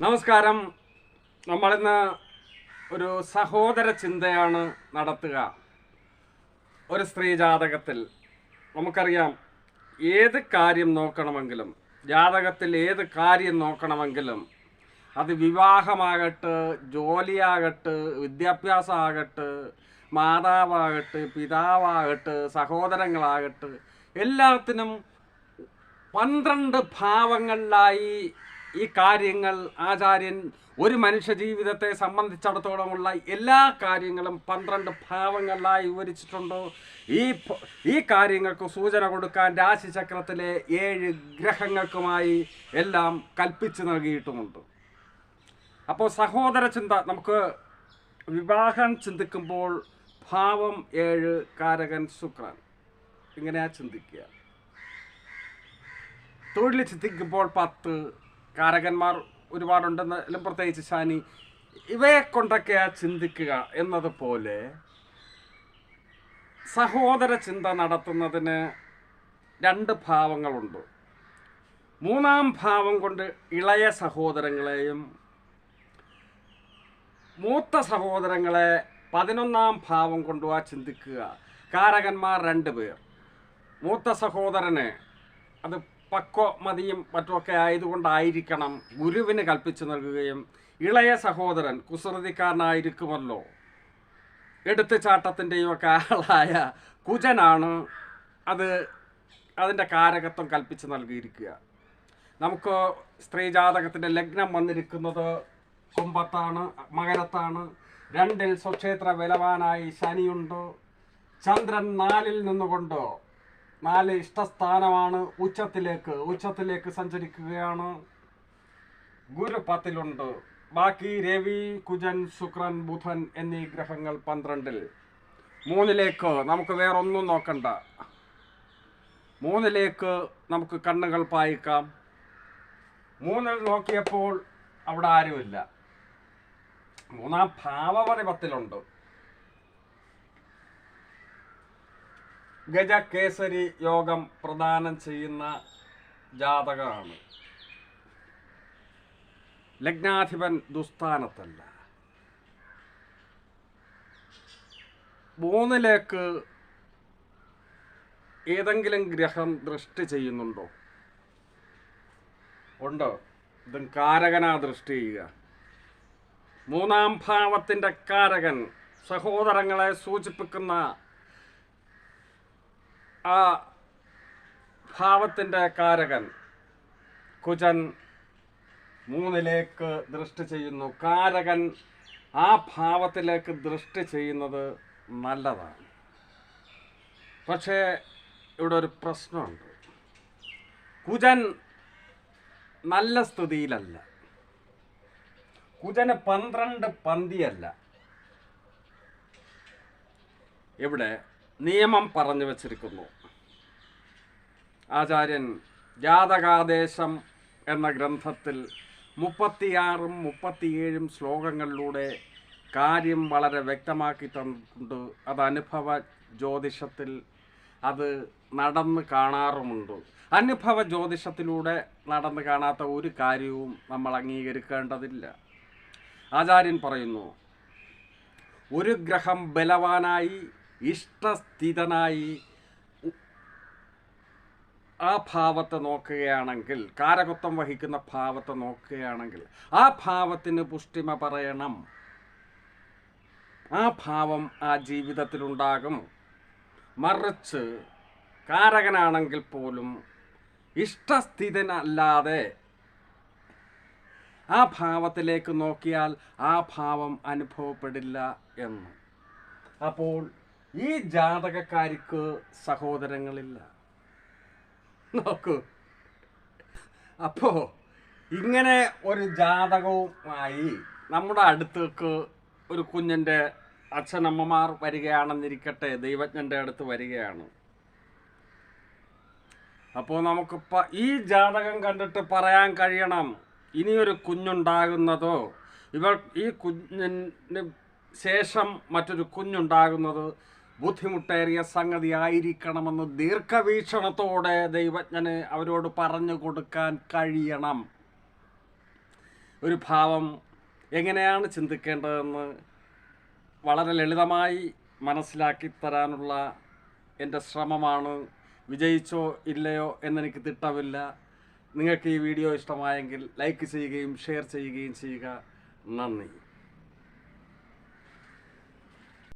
നമസ്കാരം. നമ്മളിന്ന് ഒരു സഹോദര ചിന്തയാണ് നടത്തുക. ഒരു സ്ത്രീ ജാതകത്തിൽ നമുക്കറിയാം, ഏത് കാര്യം നോക്കണമെങ്കിലും, ജാതകത്തിൽ ഏത് കാര്യം നോക്കണമെങ്കിലും, അത് വിവാഹമാകട്ടെ, ജോലിയാകട്ടെ, വിദ്യാഭ്യാസമാകട്ടെ, മാതാവാകട്ടെ, പിതാവാകട്ടെ, സഹോദരങ്ങളാകട്ടെ, എല്ലാത്തിനും 12 ഭാവങ്ങളിലായി ഈ കാര്യങ്ങൾ ആചാര്യൻ ഒരു മനുഷ്യ ജീവിതത്തെ സംബന്ധിച്ചിടത്തോളമുള്ള എല്ലാ കാര്യങ്ങളും 12 ഭാവങ്ങളിലായി വിവരിച്ചിട്ടുണ്ട്. ഈ കാര്യങ്ങൾക്ക് സൂചന കൊടുക്കാൻ രാശിചക്രത്തിലെ 7 ഗ്രഹങ്ങൾക്കുമായി എല്ലാം കൽപ്പിച്ചു നൽകിയിട്ടുമുണ്ട്. അപ്പോൾ സഹോദര ചിന്ത, നമുക്ക് വിവാഹം ചിന്തിക്കുമ്പോൾ ഭാവം 7, കാരകൻ ശുക്രൻ, ഇങ്ങനെയാ ചിന്തിക്കുക. തൊഴിൽ ചിന്തിക്കുമ്പോൾ 10, കാരകന്മാർ ഒരുപാടുണ്ടെന്നാലും പ്രത്യേകിച്ച് ശനി, ഇവയെ കൊണ്ടൊക്കെയാ ചിന്തിക്കുക എന്നതുപോലെ സഹോദര ചിന്ത നടത്തുന്നതിന് 2 ഭാവങ്ങളുണ്ട്. 3-ാം ഭാവം കൊണ്ട് ഇളയ സഹോദരങ്ങളെയും മൂത്ത സഹോദരങ്ങളെ 11-ാം ഭാവം കൊണ്ടുവാ ചിന്തിക്കുക. കാരകന്മാർ 2 പേർ. മൂത്ത സഹോദരനെ അത് പക്വമതിയും മറ്റുമൊക്കെ ആയതുകൊണ്ടായിരിക്കണം ഗുരുവിന് കൽപ്പിച്ചു നൽകുകയും, ഇളയ സഹോദരൻ കുസൃതിക്കാരനായിരിക്കുമല്ലോ, എടുത്തുചാട്ടത്തിൻ്റെയും ഒക്കെ ആളായ കുജനാണ് അതിൻ്റെ കാരകത്വം കൽപ്പിച്ച് നൽകിയിരിക്കുക. നമുക്ക് സ്ത്രീ ജാതകത്തിൻ്റെ ലഗ്നം വന്നിരിക്കുന്നത് കുംഭത്താണ്, മകരത്താണ്. 2-ൽ സ്വക്ഷേത്ര ബലവാനായി ശനിയുണ്ട്. ചന്ദ്രൻ 4-ൽ നിന്നുകൊണ്ട്, 4 ഇഷ്ടസ്ഥാനമാണ്, ഉച്ചത്തിലേക്ക് സഞ്ചരിക്കുകയാണ്. ഗുരു 10-ലുണ്ട്. ബാക്കി രവി, കുജൻ, ശുക്രൻ, ബുധൻ എന്നീ ഗ്രഹങ്ങൾ 12-ൽ. 3-ലേക്ക് നമുക്ക് വേറൊന്നും നോക്കണ്ട. 3-ലേക്ക് നമുക്ക് കണ്ണുകൾ പായിക്കാം. 3-ൽ നോക്കിയപ്പോൾ അവിടെ ആരുമില്ല. 3-ാം ഭാവപതി 10-ലുണ്ട്. ഗജകേസരി യോഗം പ്രദാനം ചെയ്യുന്ന ജാതകമാണ്. ലഗ്നാധിപൻ ദുസ്ഥാനത്തല്ല. 3-ലേക്ക് ഏതെങ്കിലും ഗ്രഹം ദൃഷ്ടി ചെയ്യുന്നുണ്ടോ? ഉണ്ടോ? ഇതും കാരകനാ ദൃഷ്ടി ചെയ്യുക. 3-ാം ഭാവത്തിൻ്റെ കാരകൻ, സഹോദരങ്ങളെ സൂചിപ്പിക്കുന്ന ആ ഭാവത്തിൻ്റെ കാരകൻ കുജൻ 3-ലേക്ക് ദൃഷ്ടി ചെയ്യുന്നു. കാരകൻ ആ ഭാവത്തിലേക്ക് ദൃഷ്ടി ചെയ്യുന്നത് നല്ലതാണ്. പക്ഷേ ഇവിടെ ഒരു പ്രശ്നമുണ്ട്. കുജൻ നല്ല സ്ഥിതിയിലല്ല. കുജന് 12 പന്തിയല്ല. ഇവിടെ നിയമം പറഞ്ഞു വച്ചിരിക്കുന്നു. ആചാര്യൻ ജാതകാദേശം എന്ന ഗ്രന്ഥത്തിൽ 36-ഉം 37-ഉം ശ്ലോകങ്ങളിലൂടെ കാര്യം വളരെ വ്യക്തമാക്കി തന്നിട്ടുണ്ട്. അത് അനുഭവ ജ്യോതിഷത്തിൽ അത് നടന്ന് കാണാറുമുണ്ട്. അനുഭവ ജ്യോതിഷത്തിലൂടെ നടന്ന് കാണാത്ത ഒരു കാര്യവും നമ്മൾ അംഗീകരിക്കേണ്ടതില്ല. ആചാര്യൻ പറയുന്നു, ഒരു ഗ്രഹം ബലവാനായി ഇഷ്ടസ്ഥിതനായി ആ ഭാവത്തെ നോക്കുകയാണെങ്കിൽ, കാരകത്വം വഹിക്കുന്ന ഭാവത്തെ നോക്കുകയാണെങ്കിൽ, ആ ഭാവത്തിന് പുഷ്ടിമ പറയണം. ആ ഭാവം ആ ജീവിതത്തിലുണ്ടാകും. മറിച്ച് കാരകനാണെങ്കിൽ പോലും ഇഷ്ടസ്ഥിതനല്ലാതെ ആ ഭാവത്തിലേക്ക് നോക്കിയാൽ ആ ഭാവം അനുഭവപ്പെടില്ല എന്ന്. അപ്പോൾ ഈ ജാതകക്കാരിക്ക് സഹോദരങ്ങളില്ല. നോക്കൂ. അപ്പോ ഇങ്ങനെ ഒരു ജാതകവുമായി നമ്മുടെ അടുത്തേക്ക് ഒരു കുഞ്ഞിൻ്റെ അച്ഛനമ്മമാർ വരികയാണെന്നിരിക്കട്ടെ, ദൈവജ്ഞൻ്റെ അടുത്ത് വരികയാണ്. അപ്പോൾ നമുക്കിപ്പോൾ ഈ ജാതകം കണ്ടിട്ട് പറയാൻ കഴിയണം, ഇനിയൊരു കുഞ്ഞുണ്ടാകുന്നതോ ഈ കുഞ്ഞിന് ശേഷം മറ്റൊരു കുഞ്ഞുണ്ടാകുന്നത് ബുദ്ധിമുട്ടേറിയ സംഗതി ആയിരിക്കണമെന്ന് ദീർഘവീക്ഷണത്തോടെ ദൈവജ്ഞന് അവരോട് പറഞ്ഞു കൊടുക്കാൻ കഴിയണം. ഒരു ഭാവം എങ്ങനെയാണ് ചിന്തിക്കേണ്ടതെന്ന് വളരെ ലളിതമായി മനസ്സിലാക്കി തരാനുള്ള എൻ്റെ ശ്രമമാണ്. വിജയിച്ചോ ഇല്ലയോ എന്നെനിക്ക് തിട്ടമില്ല. നിങ്ങൾക്ക് ഈ വീഡിയോ ഇഷ്ടമായെങ്കിൽ ലൈക്ക് ചെയ്യുകയും ഷെയർ ചെയ്യുകയും ചെയ്യുക. നന്ദി.